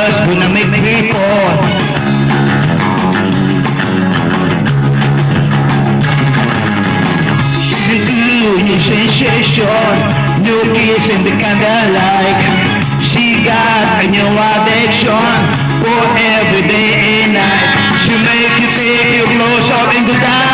just gonna make people. New sensations, new kiss in the candlelight. She got a new addiction for every day and night. She make you take your clothes off and go down.